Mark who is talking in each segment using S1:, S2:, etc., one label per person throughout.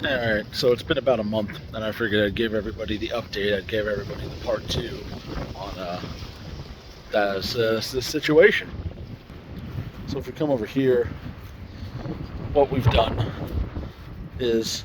S1: Alright, so it's been about a month, and I figured I'd give everybody the update. I'd give everybody the part two on the situation. So if we come over here, what we've done is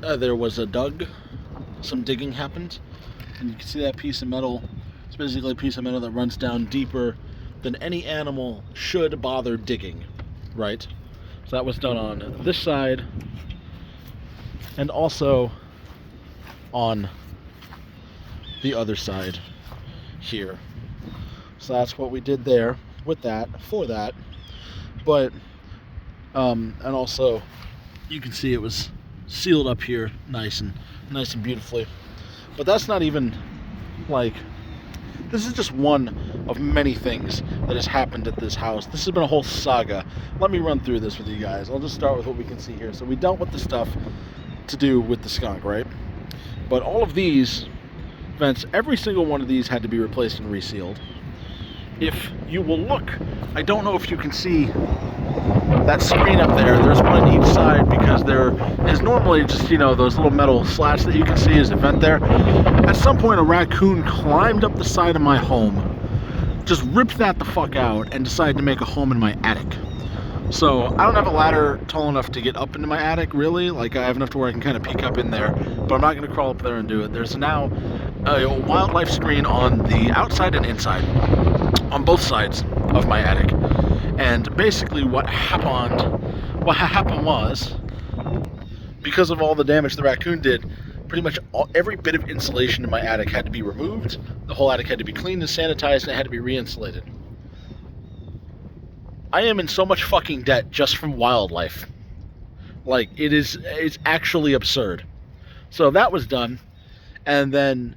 S1: there was a dug, some digging happened, and you can see that piece of metal. It's basically a piece of metal that runs down deeper than any animal should bother digging, right? So that was done on this side and also on the other side here. So that's what we did there with that, for that. But and also you can see it was sealed up here nice and beautifully. But that's not even like, this is just one of many things that has happened at this house. This has been a whole saga. Let me run through this with you guys. I'll just start with what we can see here. So we dealt with the stuff to do with the skunk, right? But all of these vents, every single one of these had to be replaced and resealed. If you will look, I don't know if you can see that screen up there. There's one on each side because there is normally just, you know, those little metal slats that you can see as a vent there. At some point, a raccoon climbed up the side of my home, just ripped that the fuck out, and decided to make a home in my attic. So I don't have a ladder tall enough to get up into my attic, really. Like, I have enough to where I can kind of peek up in there, but I'm not going to crawl up there and do it. There's now a wildlife screen on the outside and inside, on both sides of my attic. And basically what happened was, because of all the damage the raccoon did, pretty much every bit of insulation in my attic had to be removed. The whole attic had to be cleaned and sanitized, and it had to be re-insulated. I am in so much fucking debt just from wildlife. Like, it's actually absurd. So that was done, and then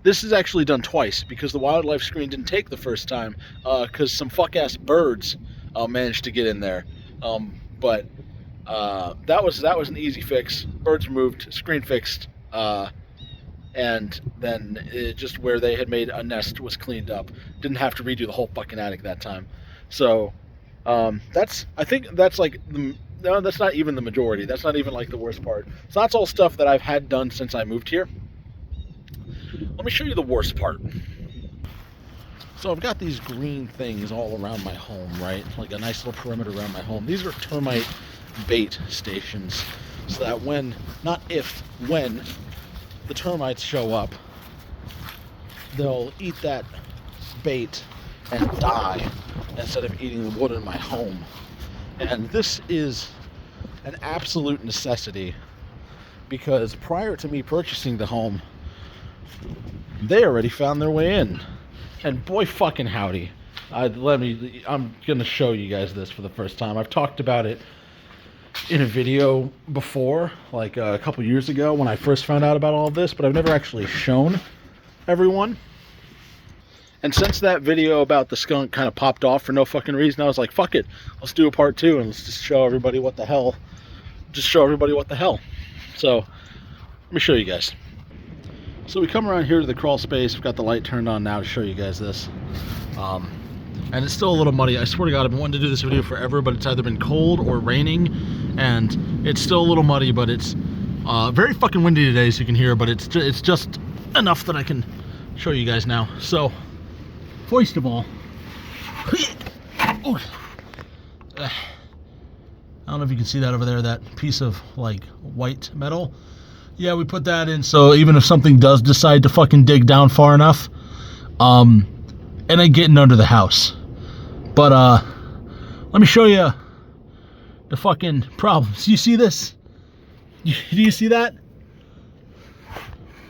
S1: this is actually done twice because the wildlife screen didn't take the first time because some fuck-ass birds managed to get in there. But that was an easy fix. Birds removed, screen fixed, and then just where they had made a nest was cleaned up. Didn't have to redo the whole fucking attic that time. So I think that's like no, that's not even the majority. That's not even like the worst part. So that's all stuff that I've had done since I moved here. Let me show you the worst part. So I've got these green things all around my home, right? Like a nice little perimeter around my home. These are termite bait stations. So that when the termites show up, they'll eat that bait and die instead of eating the wood in my home. And this is an absolute necessity because prior to me purchasing the home, they already found their way in. And boy fucking howdy. I'm gonna show you guys this for the first time. I've talked about it in a video before, like a couple years ago when I first found out about all of this, but I've never actually shown everyone. And since that video about the skunk kind of popped off for no fucking reason, I was like, fuck it, let's do a part two and let's just show everybody what the hell. So, let me show you guys. So we come around here to the crawl space. I've got the light turned on now to show you guys this. And it's still a little muddy. I swear to God, I've been wanting to do this video forever, but it's either been cold or raining, and it's still a little muddy, but it's very fucking windy today, as you can hear, but it's just enough that I can show you guys now. So, first of all, I don't know if you can see that over there, that piece of like white metal. Yeah, we put that in so even if something does decide to fucking dig down far enough, it ain't getting under the house. But let me show you the fucking problems. You see this? Do you see that?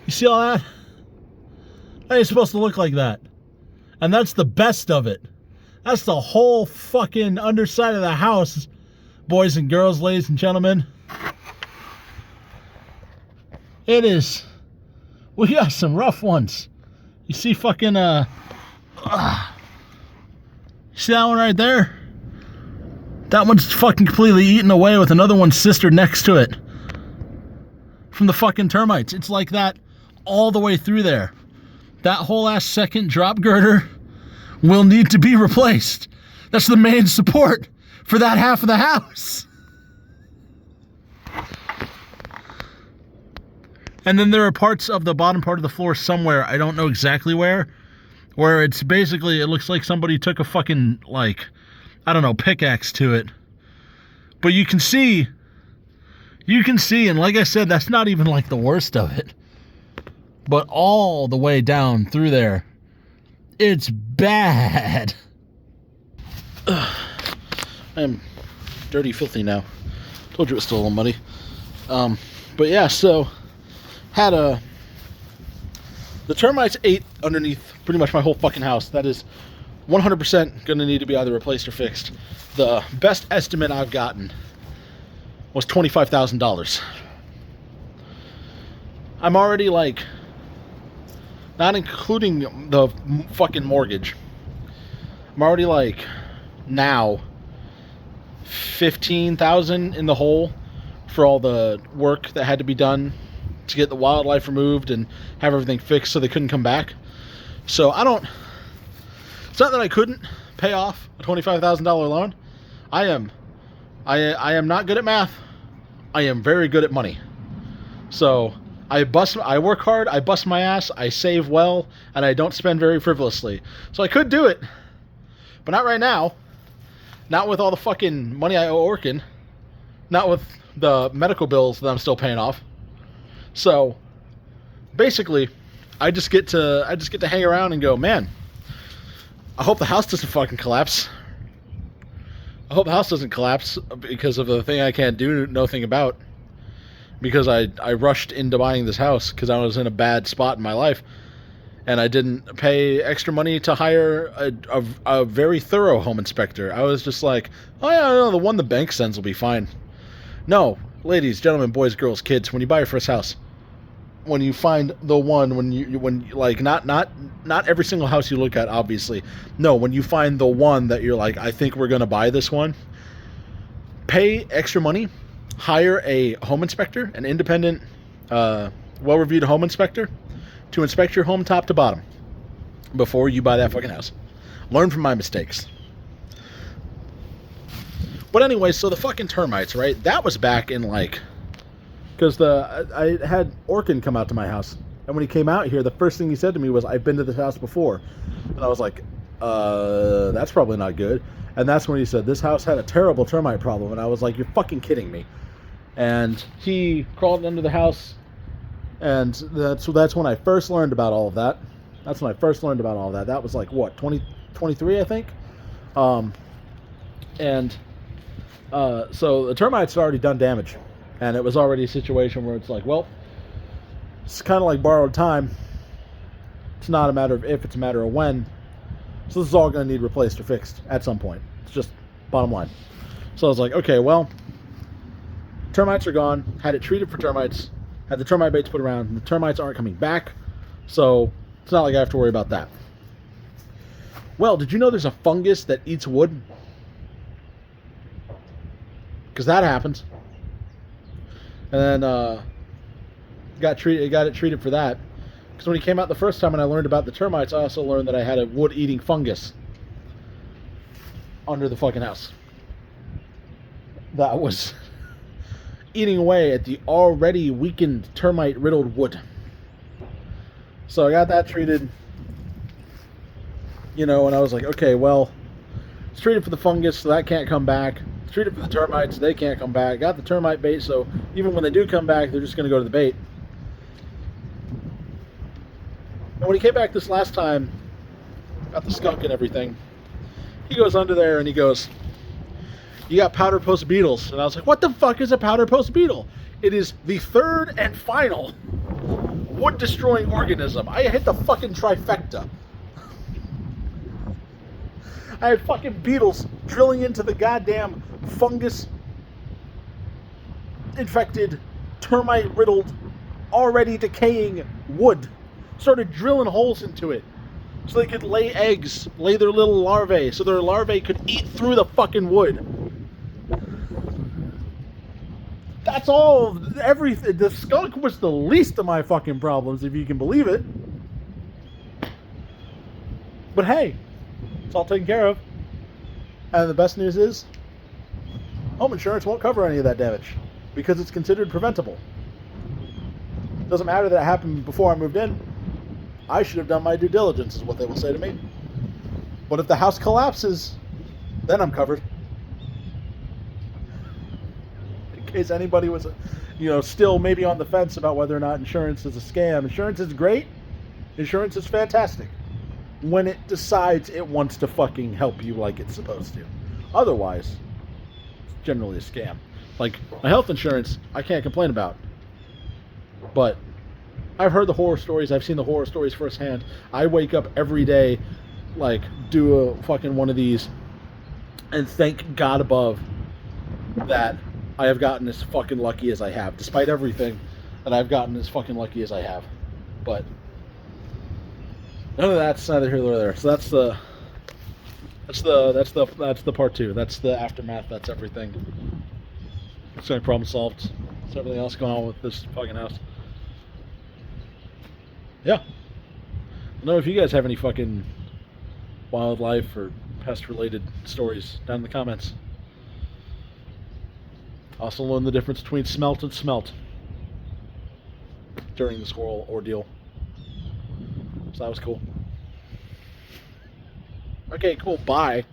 S1: You see all that? That ain't supposed to look like that. And that's the best of it. That's the whole fucking underside of the house, boys and girls, ladies and gentlemen. It is. We got some rough ones. You see fucking, see that one right there? That one's fucking completely eaten away with another one's sister next to it. From the fucking termites. It's like that all the way through there. That whole ass second drop girder will need to be replaced. That's the main support. for that half of the house. And then there are parts of the bottom part of the floor somewhere, I don't know exactly where it's basically, it looks like somebody took a fucking, like, I don't know, pickaxe to it. But you can see, and like I said, that's not even like the worst of it. But all the way down through there, it's bad. Ugh. I am dirty, filthy now. Told you it was still a little muddy. But yeah, so the termites ate underneath pretty much my whole fucking house. That is 100% going to need to be either replaced or fixed. The best estimate I've gotten was $25,000. I'm already like, not including the fucking mortgage, I'm already like now $15,000 in the hole for all the work that had to be done to get the wildlife removed and have everything fixed so they couldn't come back. So it's not that I couldn't pay off a $25,000 loan. I am not good at math. I am very good at money. So I work hard, I bust my ass, I save well, and I don't spend very frivolously. So I could do it, but not right now. Not with all the fucking money I owe Orkin. Not with the medical bills that I'm still paying off. So basically, I just get to hang around and go, man, I hope the house doesn't fucking collapse. I hope the house doesn't collapse because of the thing I can't do nothing about. Because I rushed into buying this house because I was in a bad spot in my life. And I didn't pay extra money to hire a very thorough home inspector. I was just like, oh yeah, no, the one the bank sends will be fine. No, ladies, gentlemen, boys, girls, kids, when you buy your first house, when you find the one, when like not every single house you look at, obviously. No, when you find the one that you're like, I think we're gonna buy this one, pay extra money, hire a home inspector, an independent, well-reviewed home inspector, to inspect your home top to bottom before you buy that fucking house. Learn from my mistakes. But anyway, so the fucking termites, right? That was back in like, because I had Orkin come out to my house, and when he came out here, the first thing he said to me was, I've been to this house before. And I was like, that's probably not good. And that's when he said, this house had a terrible termite problem. And I was like, you're fucking kidding me. And he crawled under the house, and that's when I first learned about all of that. That was like, what, 2023, I think? So the termites had already done damage. And it was already a situation where it's like, well, it's kind of like borrowed time. It's not a matter of if, it's a matter of when. So this is all going to need replaced or fixed at some point. It's just bottom line. So I was like, okay, well, termites are gone. Had it treated for termites. Had the termite baits put around. And the termites aren't coming back. So it's not like I have to worry about that. Well, did you know there's a fungus that eats wood? Because that happens. And then got it treated for that. Because when he came out the first time and I learned about the termites, I also learned that I had a wood-eating fungus under the fucking house. That was eating away at the already weakened termite-riddled wood. So I got that treated, and I was like, okay, well, it's treated for the fungus, so that can't come back. It's treated for the termites, they can't come back. Got the termite bait, so even when they do come back, they're just going to go to the bait. And when he came back this last time, got the skunk and everything, he goes under there and he goes, you got powder post beetles. And I was like, what the fuck is a powder post beetle? It is the third and final wood destroying organism. I hit the fucking trifecta. I had fucking beetles drilling into the goddamn fungus infected, termite riddled, already decaying wood. Started drilling holes into it so they could lay eggs, lay their little larvae, so their larvae could eat through the fucking wood. That's all, everything. The skunk was the least of my fucking problems, if you can believe it. But hey, it's all taken care of. And the best news is, home insurance won't cover any of that damage because it's considered preventable. Doesn't matter that it happened before I moved in. I should have done my due diligence, is what they will say to me. But if the house collapses, then I'm covered. In case anybody was, still maybe on the fence about whether or not insurance is a scam. Insurance is great. Insurance is fantastic. When it decides it wants to fucking help you like it's supposed to. Otherwise, it's generally a scam. Like, my health insurance, I can't complain about. But I've heard the horror stories. I've seen the horror stories firsthand. I wake up every day, like, do a fucking one of these, and thank God above that I have gotten as fucking lucky as I have. Despite everything, that I've gotten as fucking lucky as I have. But none of that's neither here nor there. So that's the part two. That's the aftermath. That's everything. That's my problem solved. That's everything else going on with this fucking house. Yeah. I don't know if you guys have any fucking wildlife or pest related stories down in the comments. Also learned the difference between smelt and smelt during this whole ordeal. So that was cool. Okay, cool. Bye.